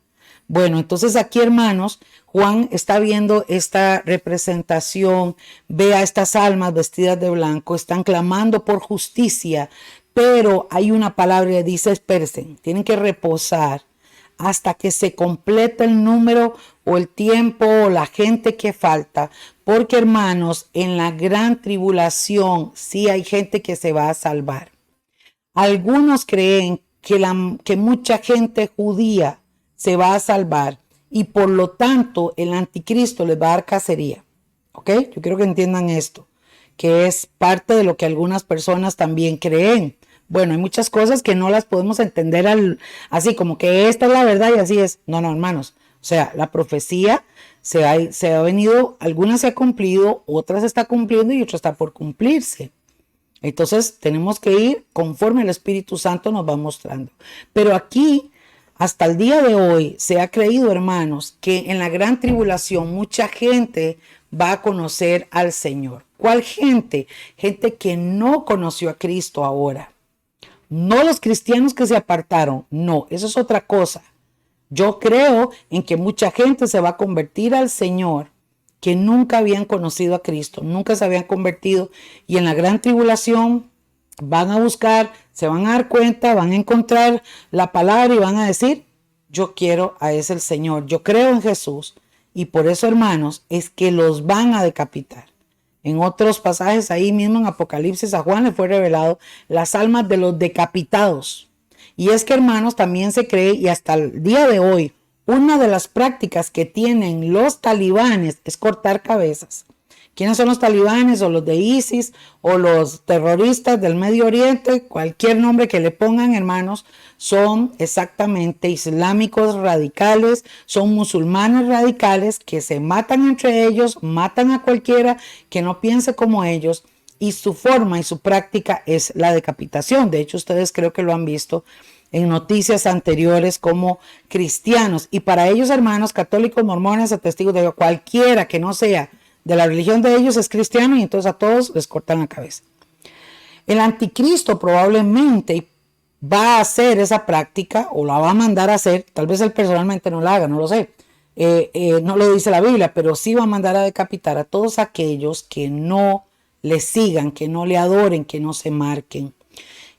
Bueno, entonces aquí, hermanos, Juan está viendo esta representación, ve a estas almas vestidas de blanco, están clamando por justicia, pero hay una palabra que dice, espérense, tienen que reposar hasta que se complete el número o el tiempo o la gente que falta, porque, hermanos, en la gran tribulación sí hay gente que se va a salvar. Algunos creen que mucha gente judía se va a salvar y por lo tanto el anticristo les va a dar cacería. ¿Ok? Yo quiero que entiendan esto, que es parte de lo que algunas personas también creen. Bueno, hay muchas cosas que no las podemos entender así como que esta es la verdad y así es. No, hermanos. O sea, la profecía se ha venido, algunas se ha cumplido, otras se está cumpliendo y otras está por cumplirse. Entonces tenemos que ir conforme el Espíritu Santo nos va mostrando. Pero aquí, hasta el día de hoy, se ha creído, hermanos, que en la gran tribulación mucha gente va a conocer al Señor. ¿Cuál gente? Gente que no conoció a Cristo ahora. No los cristianos que se apartaron. No, eso es otra cosa. Yo creo en que mucha gente se va a convertir al Señor que nunca habían conocido a Cristo, nunca se habían convertido y en la gran tribulación van a buscar, se van a dar cuenta, van a encontrar la palabra y van a decir, yo quiero a ese el Señor, yo creo en Jesús y por eso, hermanos, es que los van a decapitar. En otros pasajes ahí mismo en Apocalipsis a Juan le fue revelado las almas de los decapitados. Y es que, hermanos, también se cree y hasta el día de hoy una de las prácticas que tienen los talibanes es cortar cabezas. ¿Quiénes son los talibanes o los de ISIS o los terroristas del Medio Oriente? Cualquier nombre que le pongan, hermanos, son exactamente islámicos radicales, son musulmanes radicales que se matan entre ellos, matan a cualquiera que no piense como ellos y su forma y su práctica es la decapitación. De hecho, ustedes creo que lo han visto en noticias anteriores como cristianos. Y para ellos, hermanos, católicos, mormones, testigos de Jehová, cualquiera que no sea de la religión de ellos es cristiano y entonces a todos les cortan la cabeza. El anticristo probablemente va a hacer esa práctica o la va a mandar a hacer, tal vez él personalmente no la haga, no lo sé. No lo dice la Biblia, pero sí va a mandar a decapitar a todos aquellos que no le sigan, que no le adoren, que no se marquen.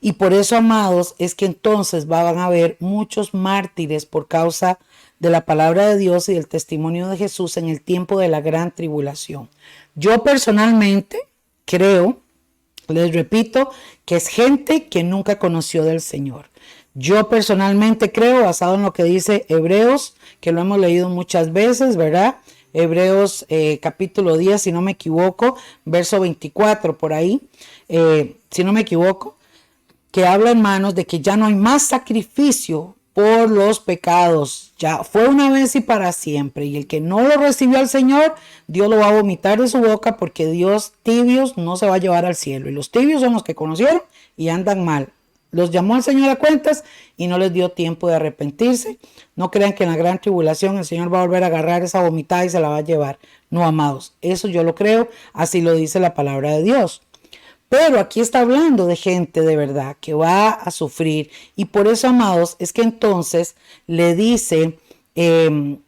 Y por eso, amados, es que entonces van a haber muchos mártires por causa de la palabra de Dios y del testimonio de Jesús en el tiempo de la gran tribulación. Yo personalmente creo, les repito, que es gente que nunca conoció del Señor. Yo personalmente creo, basado en lo que dice Hebreos, que lo hemos leído muchas veces, ¿verdad? Hebreos capítulo 10, si no me equivoco, verso 24 por ahí, si no me equivoco, que habla, hermanos, de que ya no hay más sacrificio por los pecados. Ya fue una vez y para siempre. Y el que no lo recibió al Señor, Dios lo va a vomitar de su boca porque Dios tibios no se va a llevar al cielo. Y los tibios son los que conocieron y andan mal. Los llamó al Señor a cuentas y no les dio tiempo de arrepentirse. No crean que en la gran tribulación el Señor va a volver a agarrar esa vomitada y se la va a llevar. No, amados. Eso yo lo creo. Así lo dice la palabra de Dios. Pero aquí está hablando de gente de verdad que va a sufrir. Y por eso, amados, es que entonces le dice el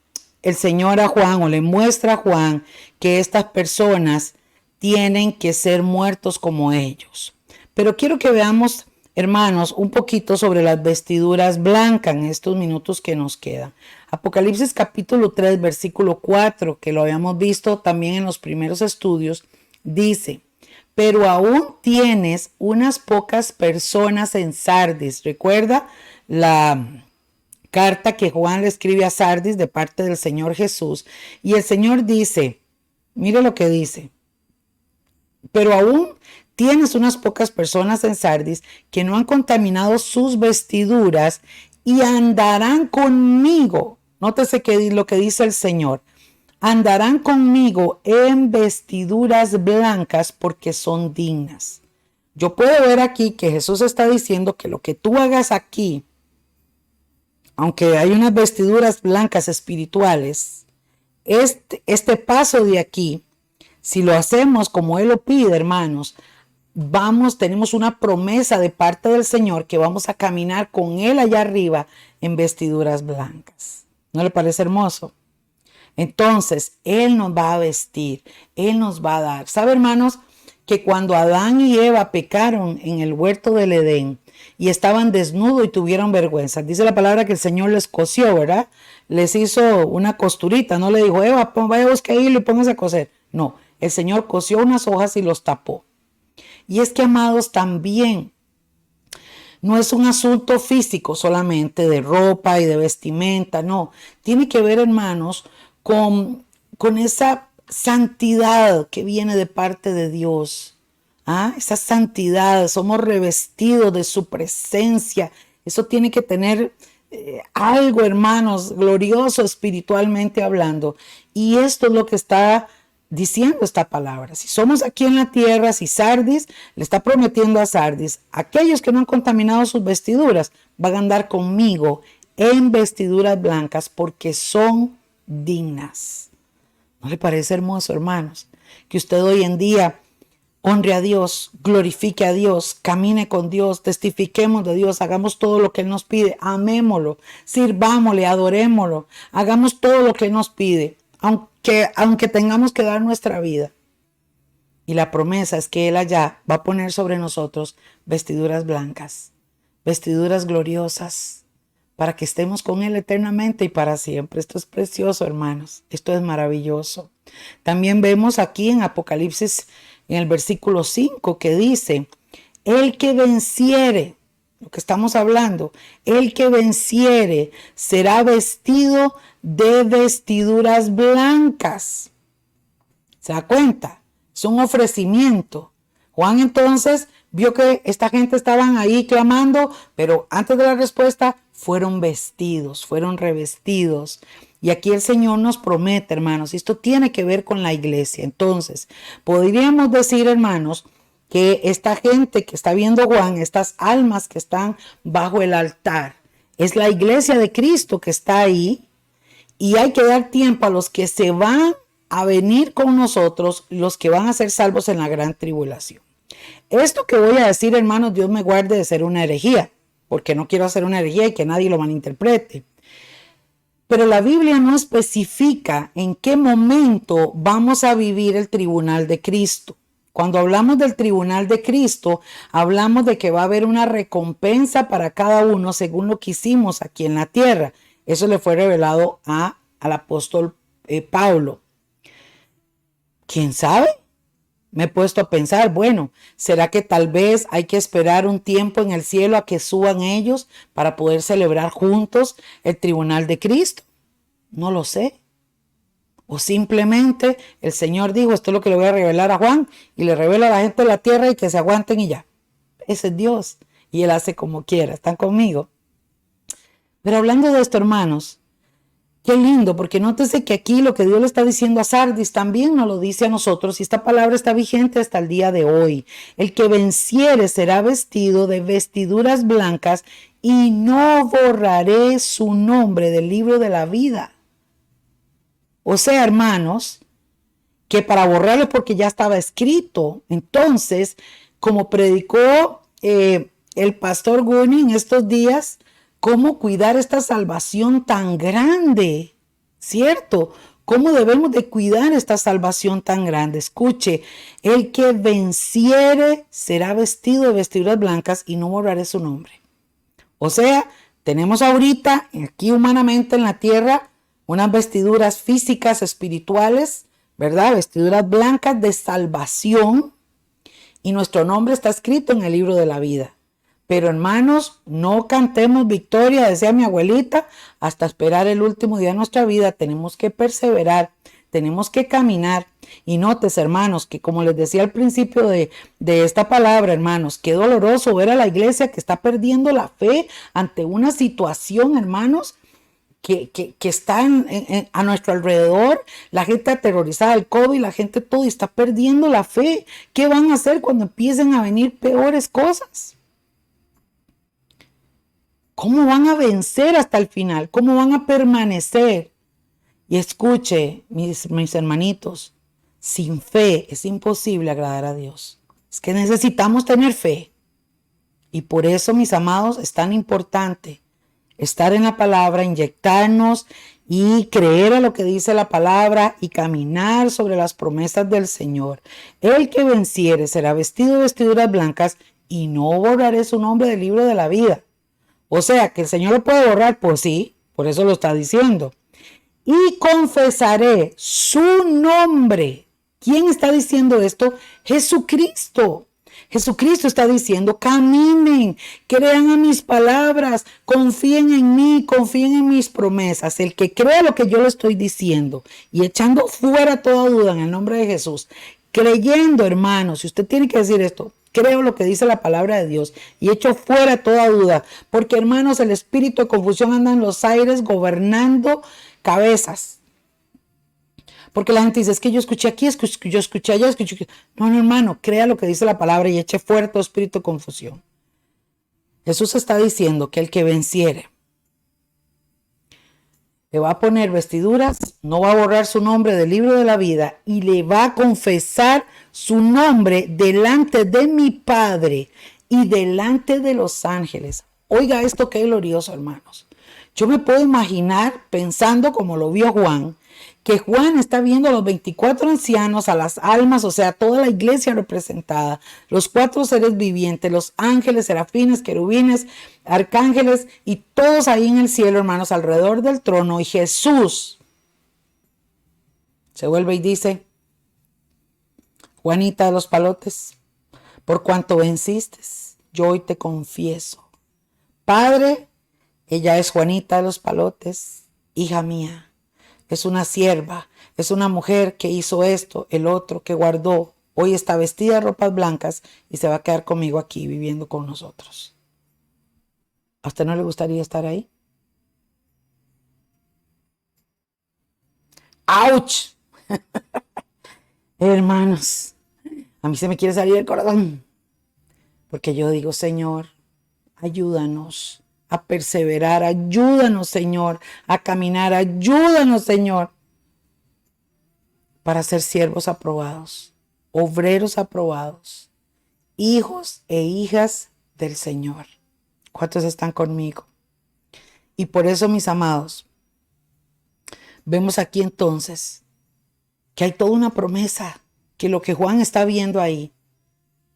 Señor a Juan o le muestra a Juan que estas personas tienen que ser muertos como ellos. Pero quiero que veamos, hermanos, un poquito sobre las vestiduras blancas en estos minutos que nos quedan. Apocalipsis capítulo 3, versículo 4, que lo habíamos visto también en los primeros estudios, dice: pero aún tienes unas pocas personas en Sardis. Recuerda la carta que Juan le escribe a Sardis de parte del Señor Jesús. Y el Señor dice, mire lo que dice, pero aún tienes unas pocas personas en Sardis que no han contaminado sus vestiduras y andarán conmigo. Nótese lo que dice el Señor. Andarán conmigo en vestiduras blancas porque son dignas. Yo puedo ver aquí que Jesús está diciendo que lo que tú hagas aquí, aunque hay unas vestiduras blancas espirituales, este paso de aquí, si lo hacemos como Él lo pide, hermanos, tenemos una promesa de parte del Señor que vamos a caminar con Él allá arriba en vestiduras blancas. ¿No le parece hermoso? Entonces, Él nos va a vestir, Él nos va a dar. ¿Sabe, hermanos? Que cuando Adán y Eva pecaron en el huerto del Edén y estaban desnudos y tuvieron vergüenza, dice la palabra que el Señor les cosió, ¿verdad? Les hizo una costurita, no le dijo, Eva, vaya a buscar hilo y póngase a coser. No, el Señor cosió unas hojas y los tapó. Y es que, amados, también no es un asunto físico solamente de ropa y de vestimenta, no. Tiene que ver, hermanos, con esa santidad que viene de parte de Dios. Esa santidad, somos revestidos de su presencia. Eso tiene que tener algo, hermanos, glorioso espiritualmente hablando. Y esto es lo que está diciendo esta palabra. Si somos aquí en la tierra, si Sardis le está prometiendo a Sardis, aquellos que no han contaminado sus vestiduras van a andar conmigo en vestiduras blancas porque son dignas. ¿No le parece hermoso, hermanos? Que usted hoy en día honre a Dios, glorifique a Dios, camine con Dios, testifiquemos de Dios, hagamos todo lo que Él nos pide, amémoslo, sirvámosle, adorémoslo, hagamos todo lo que Él nos pide, aunque tengamos que dar nuestra vida. Y la promesa es que Él allá va a poner sobre nosotros vestiduras blancas, vestiduras gloriosas, para que estemos con Él eternamente y para siempre. Esto es precioso, hermanos. Esto es maravilloso. También vemos aquí en Apocalipsis, en el versículo 5, que dice, el que venciere, lo que estamos hablando, el que venciere será vestido de vestiduras blancas. ¿Se da cuenta? Es un ofrecimiento. Juan entonces vio que esta gente estaban ahí clamando, pero antes de la respuesta fueron vestidos, fueron revestidos. Y aquí el Señor nos promete, hermanos, esto tiene que ver con la iglesia. Entonces, podríamos decir, hermanos, que esta gente que está viendo Juan, estas almas que están bajo el altar, es la iglesia de Cristo que está ahí. Y hay que dar tiempo a los que se van a venir con nosotros, los que van a ser salvos en la gran tribulación. Esto que voy a decir, hermanos, Dios me guarde de ser una herejía, porque no quiero hacer una herejía y que nadie lo malinterprete. Pero la Biblia no especifica en qué momento vamos a vivir el tribunal de Cristo. Cuando hablamos del tribunal de Cristo, hablamos de que va a haber una recompensa para cada uno según lo que hicimos aquí en la tierra. Eso le fue revelado al apóstol Pablo. ¿Quién sabe? Me he puesto a pensar, bueno, ¿será que tal vez hay que esperar un tiempo en el cielo a que suban ellos para poder celebrar juntos el tribunal de Cristo? No lo sé. O simplemente el Señor dijo, esto es lo que le voy a revelar a Juan, y le revela a la gente de la tierra y que se aguanten y ya. Ese es Dios y Él hace como quiera. ¿Están conmigo? Pero hablando de esto, hermanos, qué lindo, porque nótese que aquí lo que Dios le está diciendo a Sardis también nos lo dice a nosotros, y esta palabra está vigente hasta el día de hoy. El que venciere será vestido de vestiduras blancas y no borraré su nombre del libro de la vida. O sea, hermanos, que para borrarlo porque ya estaba escrito. Entonces, como predicó el pastor Gurney en estos días, cómo cuidar esta salvación tan grande, ¿cierto? ¿Cómo debemos de cuidar esta salvación tan grande? Escuche, el que venciere será vestido de vestiduras blancas y no borraré su nombre. O sea, tenemos ahorita aquí humanamente en la tierra unas vestiduras físicas, espirituales, ¿verdad? Vestiduras blancas de salvación, y nuestro nombre está escrito en el libro de la vida. Pero hermanos, no cantemos victoria, decía mi abuelita, hasta esperar el último día de nuestra vida. Tenemos que perseverar, tenemos que caminar. Y notes, hermanos, que como les decía al principio de esta palabra, hermanos, qué doloroso ver a la iglesia que está perdiendo la fe ante una situación, hermanos, que está a nuestro alrededor, la gente aterrorizada del COVID, la gente todo está perdiendo la fe. ¿Qué van a hacer cuando empiecen a venir peores cosas? ¿Cómo van a vencer hasta el final? ¿Cómo van a permanecer? Y escuche, mis hermanitos, sin fe es imposible agradar a Dios. Es que necesitamos tener fe. Y por eso, mis amados, es tan importante estar en la palabra, inyectarnos y creer a lo que dice la palabra y caminar sobre las promesas del Señor. El que venciere será vestido de vestiduras blancas y no borraré su nombre del libro de la vida. O sea, que el Señor lo puede borrar, pues sí, por eso lo está diciendo. Y confesaré su nombre. ¿Quién está diciendo esto? Jesucristo. Jesucristo está diciendo, caminen, crean a mis palabras, confíen en mí, confíen en mis promesas. El que crea lo que yo le estoy diciendo y echando fuera toda duda en el nombre de Jesús, creyendo, hermanos, si usted tiene que decir esto, creo lo que dice la palabra de Dios y echo fuera toda duda, porque hermanos, el espíritu de confusión anda en los aires gobernando cabezas. Porque la gente dice, es que yo escuché aquí, yo escuché allá, escuché aquí. No, hermano, crea lo que dice la palabra y eche fuera todo espíritu de confusión. Jesús está diciendo que el que venciere le va a poner vestiduras, no va a borrar su nombre del libro de la vida y le va a confesar su nombre delante de mi Padre y delante de los ángeles. Oiga esto, qué glorioso, hermanos. Yo me puedo imaginar, pensando como lo vio Juan, que Juan está viendo a los 24 ancianos, a las almas, o sea, toda la iglesia representada, los 4 seres vivientes, los ángeles, serafines, querubines, arcángeles y todos ahí en el cielo, hermanos, alrededor del trono. Y Jesús se vuelve y dice, Juanita de los palotes, por cuanto venciste, yo hoy te confieso. Padre, ella es Juanita de los palotes, hija mía. Es una sierva, es una mujer que hizo esto, el otro, que guardó. Hoy está vestida de ropas blancas y se va a quedar conmigo aquí viviendo con nosotros. ¿A usted no le gustaría estar ahí? ¡Auch! Hermanos, a mí se me quiere salir el corazón. Porque yo digo, Señor, ayúdanos a perseverar, ayúdanos, Señor, a caminar, ayúdanos, Señor, para ser siervos aprobados, obreros aprobados, hijos e hijas del Señor. ¿Cuántos están conmigo? Y por eso, mis amados, vemos aquí entonces que hay toda una promesa, que lo que Juan está viendo ahí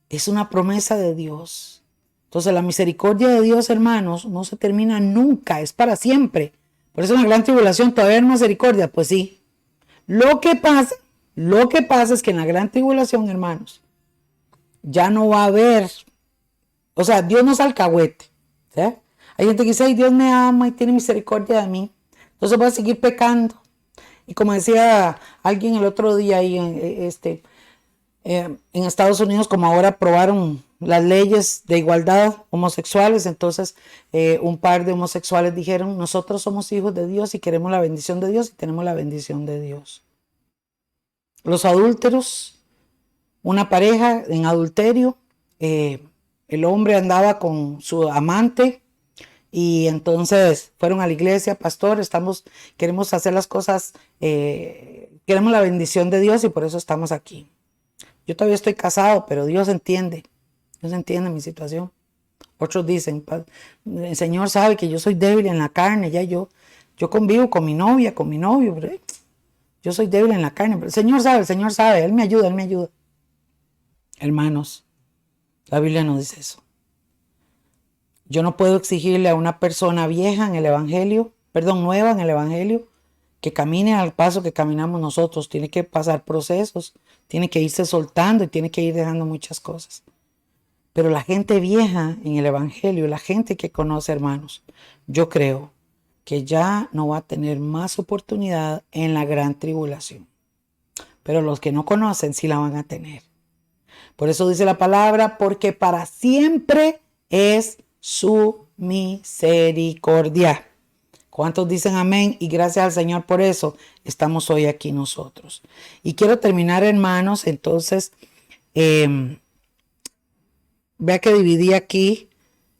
es una promesa de Dios. Entonces la misericordia de Dios, hermanos, no se termina nunca, es para siempre. Por eso en la gran tribulación todavía hay misericordia, pues sí. Lo que pasa es que en la gran tribulación, hermanos, ya no va a haber, o sea, Dios no es alcahuete, ¿sí? Hay gente que dice, ay, Dios me ama y tiene misericordia de mí, entonces voy a seguir pecando. Y como decía alguien el otro día ahí, en Estados Unidos, como ahora aprobaron las leyes de igualdad homosexuales, entonces un par de homosexuales dijeron, nosotros somos hijos de Dios y queremos la bendición de Dios y tenemos la bendición de Dios. Los adúlteros, una pareja en adulterio, el hombre andaba con su amante y entonces fueron a la iglesia, pastor, queremos hacer las cosas, queremos la bendición de Dios y por eso estamos aquí. Yo todavía estoy casado, pero Dios entiende mi situación. Otros dicen, el Señor sabe que yo soy débil en la carne, ya yo convivo con mi novia, con mi novio, pero yo soy débil en la carne, pero el Señor sabe, Él me ayuda. Hermanos, la Biblia no dice eso. Yo no puedo exigirle a una persona vieja en el Evangelio, nueva en el Evangelio, que camine al paso que caminamos nosotros. Tiene que pasar procesos, tiene que irse soltando y tiene que ir dejando muchas cosas. Pero la gente vieja en el Evangelio, la gente que conoce, hermanos, yo creo que ya no va a tener más oportunidad en la gran tribulación. Pero los que no conocen sí la van a tener. Por eso dice la palabra, porque para siempre es su misericordia. ¿Cuántos dicen amén? Y gracias al Señor por eso estamos hoy aquí nosotros. Y quiero terminar, hermanos, entonces, vea que dividí aquí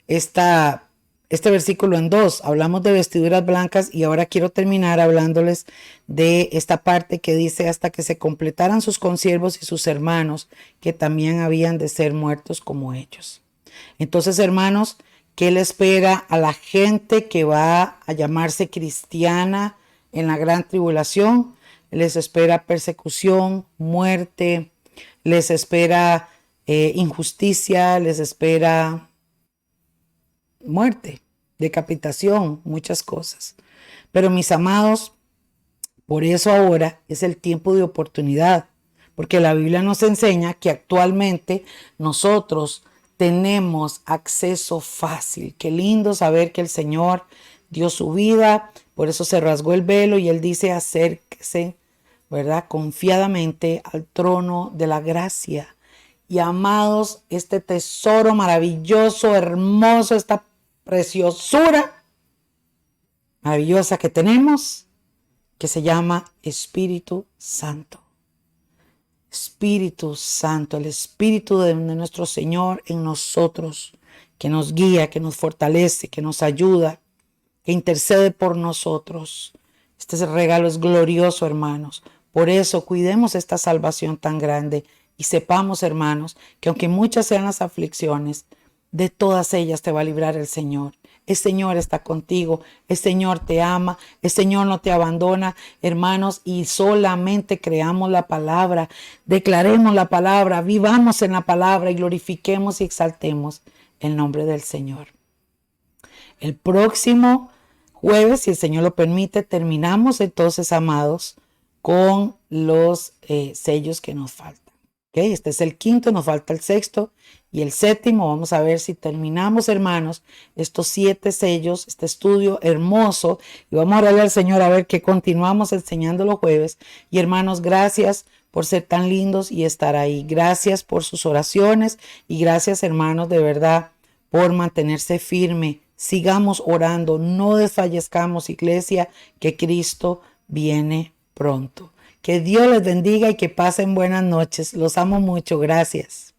este versículo en dos. Hablamos de vestiduras blancas y ahora quiero terminar hablándoles de esta parte que dice hasta que se completaran sus consiervos y sus hermanos que también habían de ser muertos como ellos. Entonces, hermanos, ¿qué le espera a la gente que va a llamarse cristiana en la gran tribulación? Les espera persecución, muerte, les espera injusticia, les espera muerte, decapitación, muchas cosas. Pero mis amados, por eso ahora es el tiempo de oportunidad, porque la Biblia nos enseña que actualmente nosotros tenemos acceso fácil. Qué lindo saber que el Señor dio su vida, por eso se rasgó el velo y Él dice acérquese, ¿verdad? Confiadamente al trono de la gracia. Y amados, este tesoro maravilloso, hermoso, esta preciosura maravillosa que tenemos, que se llama Espíritu Santo. Espíritu Santo, el Espíritu de nuestro Señor en nosotros, que nos guía, que nos fortalece, que nos ayuda, que intercede por nosotros. Este regalo es glorioso, hermanos. Por eso cuidemos esta salvación tan grande y sepamos, hermanos, que aunque muchas sean las aflicciones, de todas ellas te va a librar el Señor. El Señor está contigo, el Señor te ama, el Señor no te abandona, hermanos, y solamente creamos la palabra, declaremos la palabra, vivamos en la palabra y glorifiquemos y exaltemos el nombre del Señor. El próximo jueves, si el Señor lo permite, terminamos entonces, amados, con los sellos que nos faltan. ¿Okay? Este es el quinto, nos falta el sexto y el séptimo. Vamos a ver si terminamos, hermanos, estos 7 sellos, este estudio hermoso. Y vamos a orarle al Señor a ver que continuamos enseñando los jueves. Y hermanos, gracias por ser tan lindos y estar ahí. Gracias por sus oraciones y gracias, hermanos, de verdad, por mantenerse firme. Sigamos orando, no desfallezcamos, iglesia, que Cristo viene pronto. Que Dios les bendiga y que pasen buenas noches. Los amo mucho. Gracias.